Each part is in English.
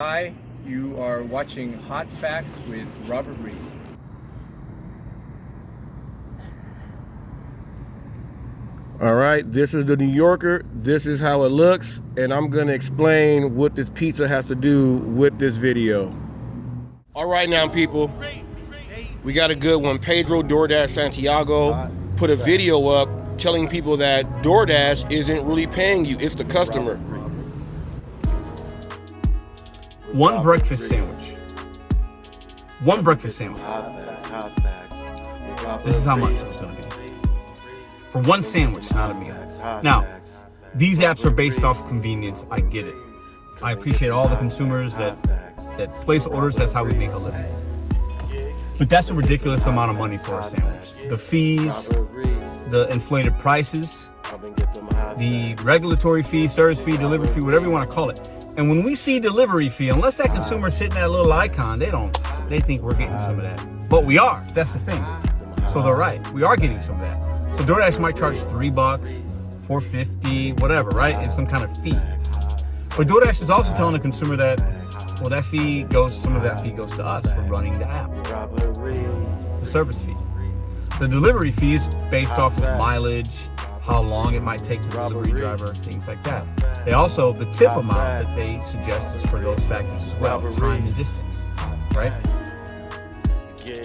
Hi, you are watching Hot Facts with Robert Reese. All right, this is the New Yorker. This is how it looks, and I'm gonna explain what this pizza has to do with this video. All right now, people, we got a good one. Pedro DoorDash Santiago put a video up telling people that DoorDash isn't really paying you, it's the customer. One breakfast sandwich. One breakfast sandwich. This is how much it's going to be. For one sandwich, not a meal. Now, these apps are based off convenience. I get it. I appreciate all the consumers that place orders. That's how we make a living. But that's a ridiculous amount of money for a sandwich. The fees, the inflated prices, the regulatory fee, service fee, delivery fee, whatever you want to call it. And when we see delivery fee, unless that consumer's hitting that little icon, they think we're getting some of that. But we are, that's the thing. So they're right, we are getting some of that. So DoorDash might charge $3, $4.50, whatever, right? And some kind of fee. But DoorDash is also telling the consumer that, well, some of that fee goes to us for running the app. The service fee. The delivery fee is based off of mileage, how long it might take the delivery driver, things like that. They also, the tip amount that they suggest is for those factors as well, time and distance, right?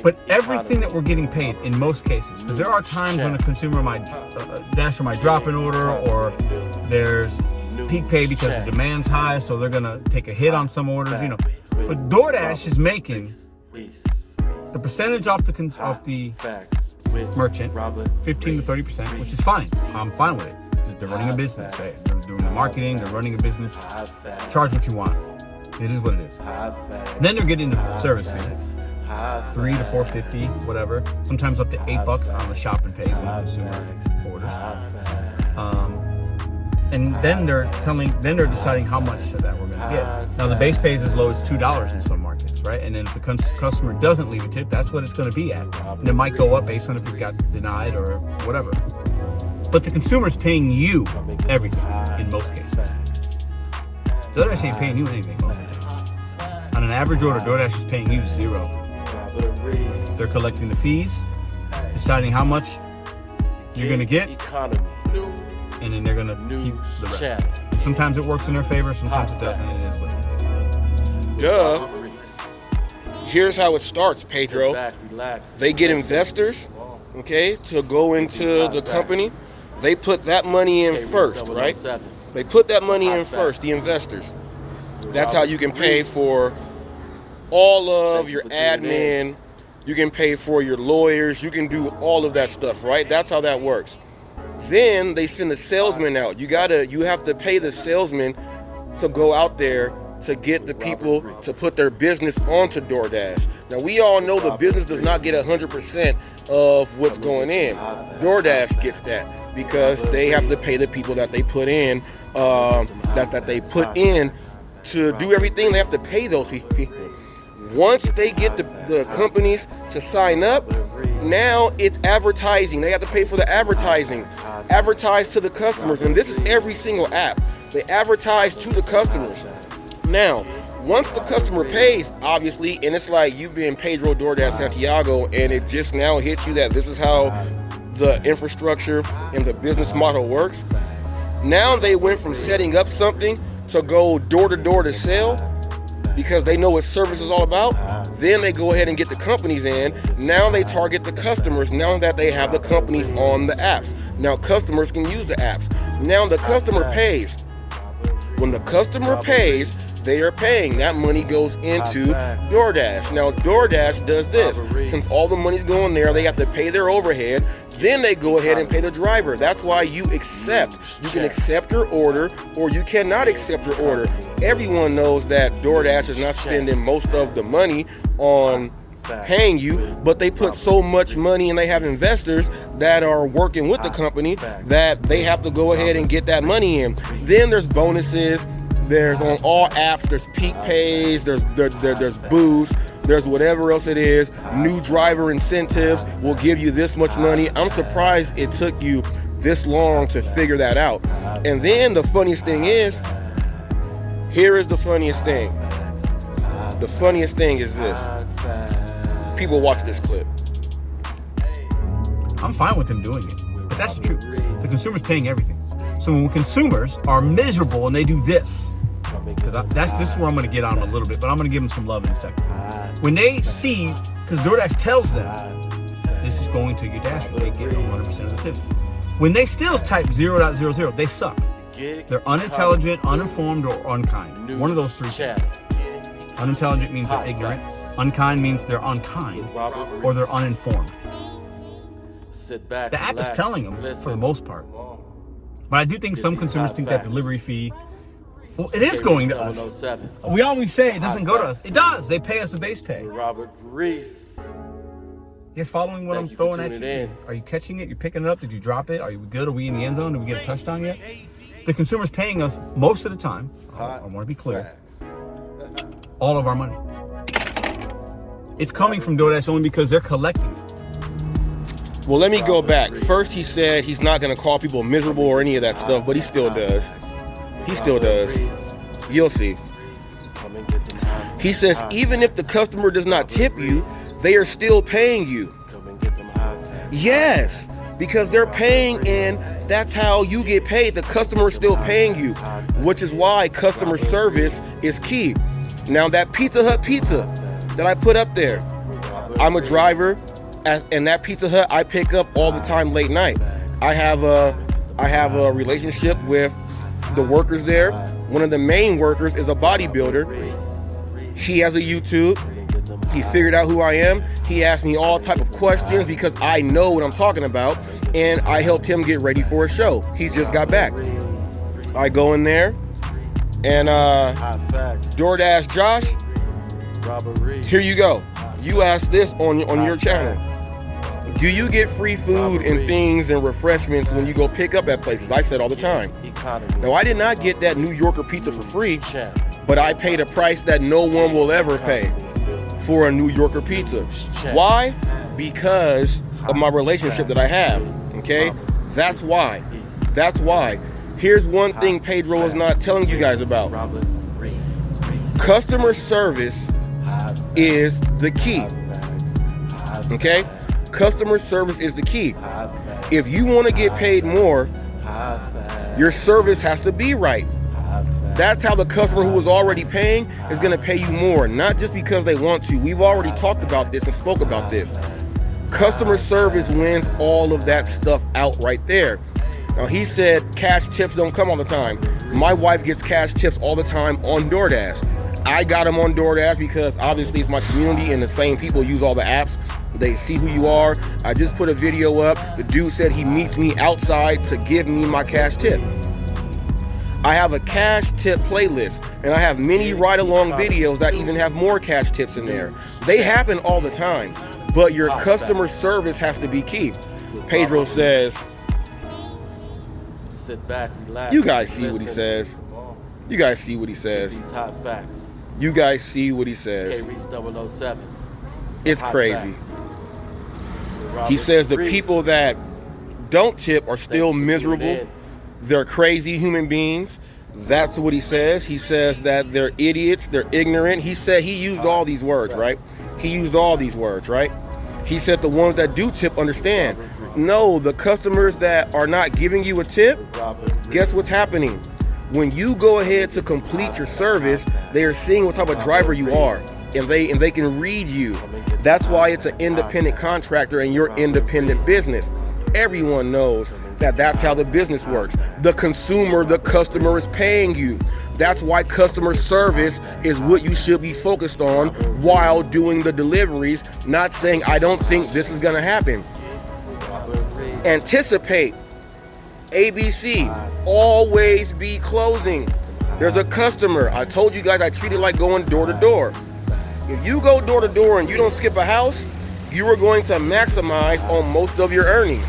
But everything that we're getting paid in most cases, because there are times when a consumer might, Dasher might drop an order, or there's peak pay because the demand's high, so they're gonna take a hit on some orders, you know. But DoorDash is making the percentage off the merchant, 15 to 30%, which is fine. I'm fine with it. They're running a business. They're doing the marketing. They're running a business. Charge what you want. It is what it is. And then they're getting the service fee, $3 to $4.50, whatever. Sometimes up to $8 on the shop and pays when the consumer orders. And then they're deciding how much of that we're going to get. Now the base pay is as low as $2 in some markets, right? And then if the customer doesn't leave a tip, that's what it's going to be at. And it might go up based on if it got denied or whatever. But the consumer's paying you everything in most cases. DoorDash ain't paying you anything most of the time. On an average order, DoorDash is paying you $0. They're collecting the fees, deciding how much you're going to get, and then they're going to keep the rest. Sometimes it works in their favor, sometimes it doesn't. It is what it is. Duh. Here's how it starts, Pedro. They get investors, okay, to go into the company. They put that money in first, right? They put that money in first, the investors. That's how you can pay for all of your admin. You can pay for your lawyers. You can do all of that stuff, right? That's how that works. Then they send the salesman out. You have to pay the salesman to go out there to get the people to put their business onto DoorDash. Now, we all know the business does not get 100% of what's going in. DoorDash gets that because they have to pay the people that they put in, that they put in to do everything. They have to pay those people. Once they get the companies to sign up, now it's advertising. They have to pay for the advertising. Advertise to the customers, and this is every single app. They advertise to the customers. Now, once the customer pays, obviously, and it's like you've been Pedro DoorDash Santiago, and it just now hits you that this is how the infrastructure and the business model works. Now they went from setting up something to go door to door to sell because they know what service is all about. Then they go ahead and get the companies in. Now they target the customers now that they have the companies on the apps. Now customers can use the apps. Now the customer pays. When the customer pays, they are paying. That money goes into DoorDash. Now, DoorDash does this. Since all the money's going there, they have to pay their overhead. Then they go ahead and pay the driver. That's why you accept. You can accept your order or you cannot accept your order. Everyone knows that DoorDash is not spending most of the money on paying you, but they put so much money and they have investors that are working with the company that they have to go ahead and get that money in. Then there's bonuses. There's on all apps, there's peak pays, there's boost, there's whatever else it is. New driver incentives will give you this much money. I'm surprised it took you this long to figure that out. And then the funniest thing is, here is the funniest thing. The funniest thing is this. People watch this clip. I'm fine with them doing it, but that's the truth. The consumer's paying everything. So when consumers are miserable and they do this, because this is where I'm going to get on a little bit, but I'm going to give them some love in a second. When they see, because DoorDash tells them this is going to your Dasher, they get 100% of the tips. When they still type 0.00, they suck. They're unintelligent, uninformed, or unkind. One of those three things. Unintelligent means they're ignorant. Unkind means they're unkind, or they're uninformed. The app is telling them for the most part. But I do think some consumers think that delivery fee, well, it is going to us. We always say it doesn't go to us. It does. They pay us the base pay. Reese. You guys following what I'm throwing at you? Are you catching it? You picking it up? Did you drop it? Are you good? Are we in the end zone? Did we get a touchdown yet? The consumer's paying us most of the time. I want to be clear. All of our money. It's coming from DoorDash only because they're collecting it. Well, let me go back. First, he said he's not going to call people miserable or any of that stuff, but he still does. He still does. You'll see. He says even if the customer does not tip you, they are still paying you. Yes, because they're paying and that's how you get paid. The customer is still paying you, which is why customer service is key. Now that Pizza Hut pizza that I put up there, I'm a driver, and that Pizza Hut I pick up all the time late night. I have a relationship with the workers there. One of the main workers is a bodybuilder. He has a YouTube. He figured out who I am. He asked me all type of questions because I know what I'm talking about, and I helped him get ready for a show. He just got back. I go in there, and DoorDash Josh, here you go. You asked this on your channel. Do you get free food and things and refreshments when you go pick up at places? I said all the time. Now, I did not get that New Yorker pizza for free, but I paid a price that no one will ever pay for a New Yorker pizza. Why? Because of my relationship that I have, okay? That's why. That's why. Here's one thing Pedro is not telling you guys about. Customer service is the key, okay? Customer service is the key. If you want to get paid more, your service has to be right. That's how the customer who is already paying is going to pay you more, not just because they want to. We've already talked about this and spoke about this. Customer service wins all of that stuff out right there. Now, he said cash tips don't come all the time. My wife gets cash tips all the time on DoorDash. I got them on DoorDash because obviously it's my community and the same people use all the apps. They see who you are. I just put a video up. The dude said he meets me outside to give me my cash tip. I have a cash tip playlist, and I have many ride-along videos that even have more cash tips in there. They happen all the time, but your customer service has to be key. Pedro says, sit back, relax. You guys see what he says. You guys see what he says. These hot facts. You guys see what he says. Reese 007. It's crazy. He says the people that don't tip are still miserable. They're crazy human beings. That's what he says. He says that they're idiots, they're ignorant. He said he used all these words, right? He used all these words, right? He said the ones that do tip understand. No, the customers that are not giving you a tip, guess what's happening? When you go ahead to complete your service, they are seeing what type of driver you are, and they can read you. That's why it's an independent contractor and your independent business. Everyone knows that that's how the business works. The consumer, the customer is paying you. That's why customer service is what you should be focused on while doing the deliveries, not saying, I don't think this is gonna happen. Anticipate. ABC, always be closing. There's a customer. I told you guys I treat it like going door to door. If you go door to door and you don't skip a house, you are going to maximize on most of your earnings.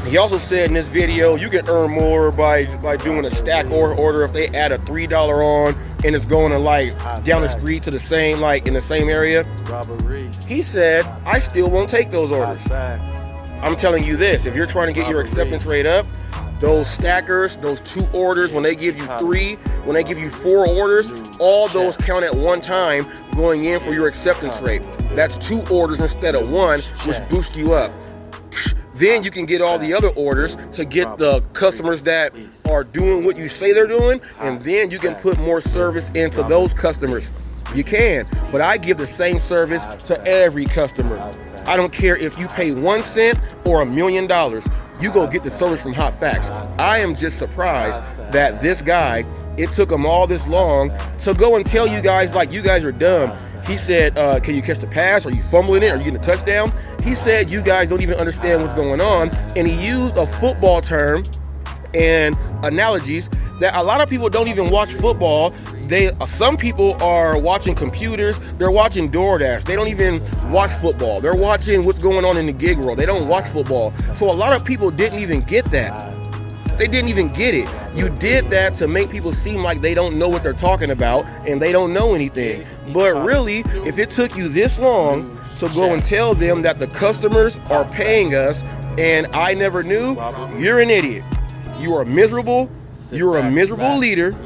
He also said in this video, you can earn more by doing a stack order if they add a $3 on and it's going to like down the street to the same, like in the same area. He said, I still won't take those orders. I'm telling you this, if you're trying to get your acceptance rate up, those stackers, those 2 orders, when they give you 3, when they give you 4 orders, all those count at one time going in for your acceptance rate. That's 2 orders instead of 1, which boosts you up. Then you can get all the other orders to get the customers that are doing what you say they're doing, and then you can put more service into those customers. You can, but I give the same service to every customer. I don't care if you pay 1 cent or $1 million. You go get the service from HotFacts. I am just surprised that this guy, it took him all this long to go and tell you guys like you guys are dumb. He said, can you catch the pass? Are you fumbling it? Are you getting a touchdown? He said you guys don't even understand what's going on. And he used a football term and analogies that a lot of people don't even watch football. Some people are watching computers. They're watching DoorDash. They don't even watch football. They're watching what's going on in the gig world. They don't watch football. So a lot of people didn't even get that. They didn't even get it. You did that to make people seem like they don't know what they're talking about and they don't know anything. But really, if it took you this long to go and tell them that the customers are paying us and I never knew, you're an idiot. You are miserable. You're a miserable leader.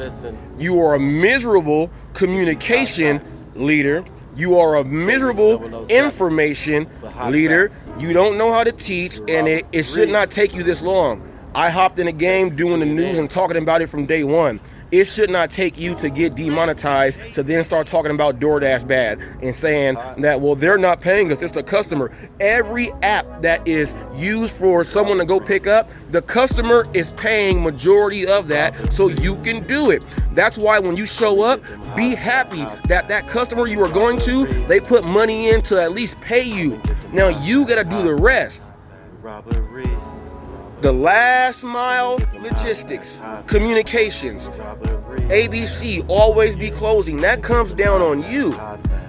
You are a miserable communication leader. You are a miserable information leader. You don't know how to teach, and it should not take you this long. I hopped in the game doing the news and talking about it from day one. It should not take you to get demonetized to then start talking about DoorDash bad and saying that, well, they're not paying us, it's the customer. Every app that is used for someone to go pick up, the customer is paying majority of that so you can do it. That's why when you show up, be happy that that customer you are going to, they put money in to at least pay you. Now you gotta do the rest. The last mile logistics, communications, ABC, always be closing. That comes down on you.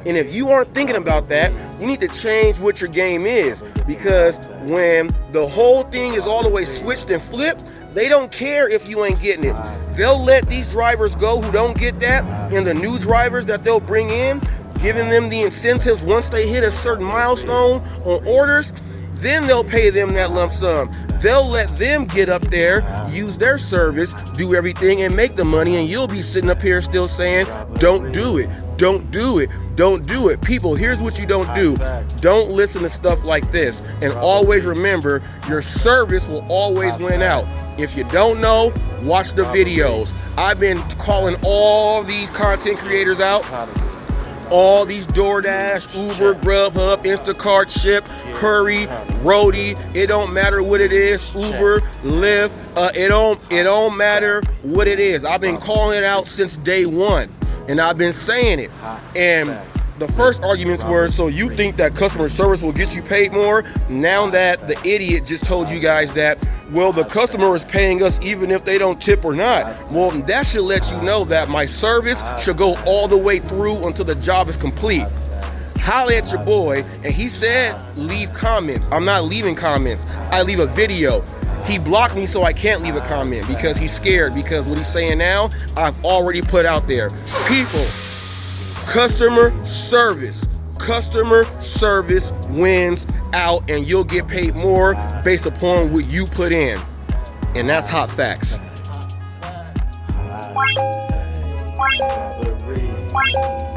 And if you aren't thinking about that, you need to change what your game is. Because when the whole thing is all the way switched and flipped, they don't care if you ain't getting it. They'll let these drivers go who don't get that, and the new drivers that they'll bring in, giving them the incentives once they hit a certain milestone on orders, then they'll pay them that lump sum. They'll let them get up there, use their service, do everything, and make the money, and you'll be sitting up here still saying, don't do it, don't do it, don't do it. People, here's what you don't do. Don't listen to stuff like this. And always remember, your service will always win out. If you don't know, watch the videos. I've been calling all these content creators out. All these DoorDash, Uber, Grubhub, Instacart, Ship, Curry, Roadie, it don't matter what it is, Uber, Lyft, it don't matter what it is. I've been calling it out since day one, and I've been saying it. And the first arguments were, so you think that customer service will get you paid more? Now that the idiot just told you guys that, well, the customer is paying us even if they don't tip or not. Well, that should let you know that my service should go all the way through until the job is complete. Holla at your boy, and he said leave comments. I'm not leaving comments. I leave a video. He blocked me so I can't leave a comment because he's scared, because what he's saying now, I've already put out there. People, customer service wins out, and you'll get paid more based upon what you put in. And that's HotFacts. Reese.